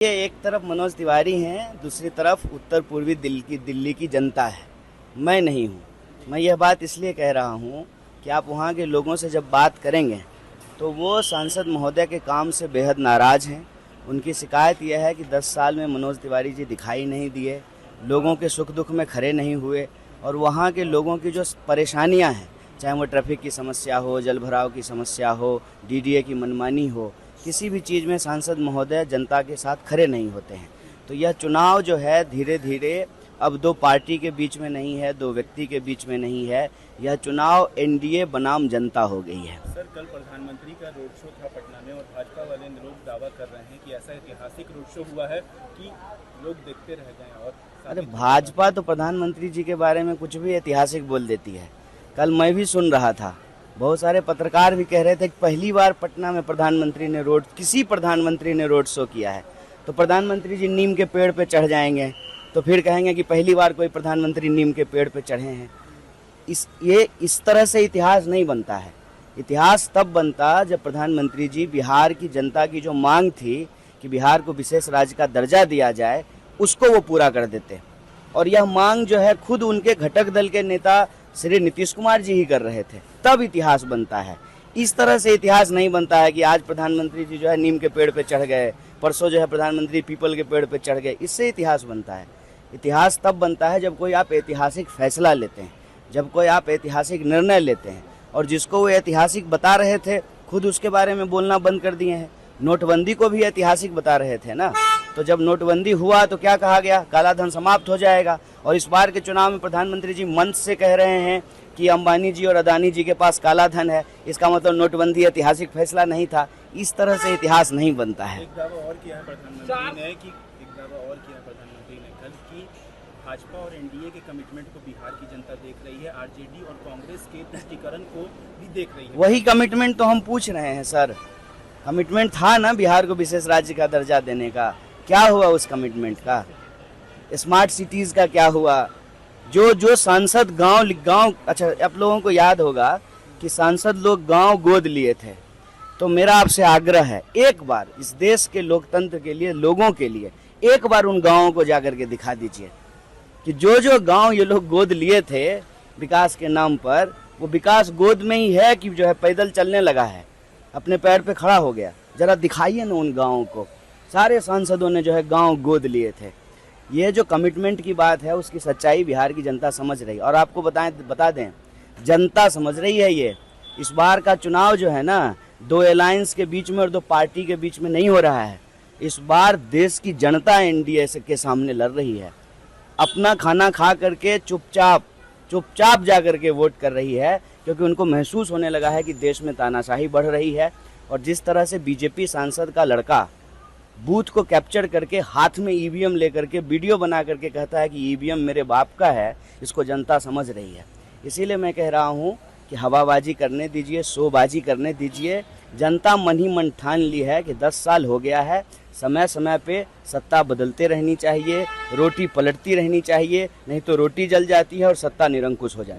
ये एक तरफ मनोज तिवारी हैं, दूसरी तरफ उत्तर पूर्वी दिल्ली की जनता है। मैं नहीं हूँ। मैं यह बात इसलिए कह रहा हूँ कि आप वहाँ के लोगों से जब बात करेंगे तो वो सांसद महोदय के काम से बेहद नाराज़ हैं। उनकी शिकायत यह है कि 10 साल में मनोज तिवारी जी दिखाई नहीं दिए, लोगों के सुख दुख में खड़े नहीं हुए और वहाँ के लोगों की जो परेशानियाँ हैं, चाहे वो ट्रैफिक की समस्या हो, जल भराव की समस्या हो, डीडीए की मनमानी हो, किसी भी चीज़ में सांसद महोदय जनता के साथ खड़े नहीं होते हैं। तो यह चुनाव जो है धीरे धीरे अब दो पार्टी के बीच में नहीं है, दो व्यक्ति के बीच में नहीं है, यह चुनाव एनडीए बनाम जनता हो गई है। सर, कल प्रधानमंत्री का रोड शो था पटना में और भाजपा वाले लोग दावा कर रहे हैं कि ऐसा ऐतिहासिक रोड शो हुआ है कि लोग देखते रह गए। और अरे भाजपा तो प्रधानमंत्री जी के बारे में कुछ भी ऐतिहासिक बोल देती है। कल मैं भी सुन रहा था, बहुत सारे पत्रकार भी कह रहे थे कि पहली बार पटना में किसी प्रधानमंत्री ने रोड शो किया है। तो प्रधानमंत्री जी नीम के पेड़ पे चढ़ जाएंगे तो फिर कहेंगे कि पहली बार कोई प्रधानमंत्री नीम के पेड़ पे चढ़े हैं। इस तरह से इतिहास नहीं बनता है। इतिहास तब बनता जब प्रधानमंत्री जी बिहार की जनता की जो मांग थी कि बिहार को विशेष राज्य का दर्जा दिया जाए, उसको वो पूरा कर देते। और यह मांग जो है खुद उनके घटक दल के नेता श्री नीतीश कुमार जी ही कर रहे थे, तब इतिहास बनता है। इस तरह से इतिहास नहीं बनता है कि आज प्रधानमंत्री जी जो है नीम के पेड़ पे चढ़ गए, परसों जो है प्रधानमंत्री पीपल के पेड़ पे चढ़ गए, इससे इतिहास बनता है। इतिहास तब बनता है जब कोई आप ऐतिहासिक फैसला लेते हैं, जब कोई आप ऐतिहासिक निर्णय लेते हैं। और जिसको वो ऐतिहासिक बता रहे थे खुद उसके बारे में बोलना बंद कर दिए हैं। नोटबंदी को भी ऐतिहासिक बता रहे थे ना, तो जब नोटबंदी हुआ तो क्या कहा गया, काला धन समाप्त हो जाएगा। और इस बार के चुनाव में प्रधानमंत्री जी मंच से कह रहे हैं कि अंबानी जी और अदानी जी के पास काला धन है, इसका मतलब नोटबंदी ऐतिहासिक फैसला नहीं था। इस तरह से इतिहास नहीं बनता है। एक दावा और किया है प्रधानमंत्री ने कल की भाजपा और एनडीए के कमिटमेंट को बिहार की जनता देख रही है, आरजेडी और कांग्रेस के तुष्टीकरण को भी देख रही है। वही कमिटमेंट तो हम पूछ रहे हैं सर। कमिटमेंट था ना बिहार को विशेष राज्य का दर्जा देने का, क्या हुआ उस कमिटमेंट का? स्मार्ट सिटीज का क्या हुआ? जो सांसद गांव अच्छा, आप लोगों को याद होगा कि सांसद लोग गांव गोद लिए थे। तो मेरा आपसे आग्रह है, एक बार इस देश के लोकतंत्र के लिए, लोगों के लिए एक बार उन गांवों को जाकर के दिखा दीजिए कि जो गांव ये लोग गोद लिए थे विकास के नाम पर, वो विकास गोद में ही है कि जो है पैदल चलने लगा है, अपने पैर पे खड़ा हो गया। जरा दिखाइए ना उन गाँवों को। सारे सांसदों ने जो है गांव गोद लिए थे। ये जो कमिटमेंट की बात है उसकी सच्चाई बिहार की जनता समझ रही है। और आपको बता दें, जनता समझ रही है। ये इस बार का चुनाव जो है ना, दो अलायंस के बीच में और दो पार्टी के बीच में नहीं हो रहा है। इस बार देश की जनता एनडीए के सामने लड़ रही है। अपना खाना खा करके चुपचाप जा करके वोट कर रही है, क्योंकि उनको महसूस होने लगा है कि देश में तानाशाही बढ़ रही है। और जिस तरह से बीजेपी सांसद का लड़का बूथ को कैप्चर करके हाथ में ईवीएम लेकर के वीडियो बना करके कहता है कि ईवीएम मेरे बाप का है, इसको जनता समझ रही है। इसीलिए मैं कह रहा हूँ कि हवाबाजी करने दीजिए, शोबाजी करने दीजिए। जनता मन ही मन ठान ली है कि 10 साल हो गया है, समय समय पे सत्ता बदलते रहनी चाहिए, रोटी पलटती रहनी चाहिए, नहीं तो रोटी जल जाती है और सत्ता निरंकुश हो जाती है।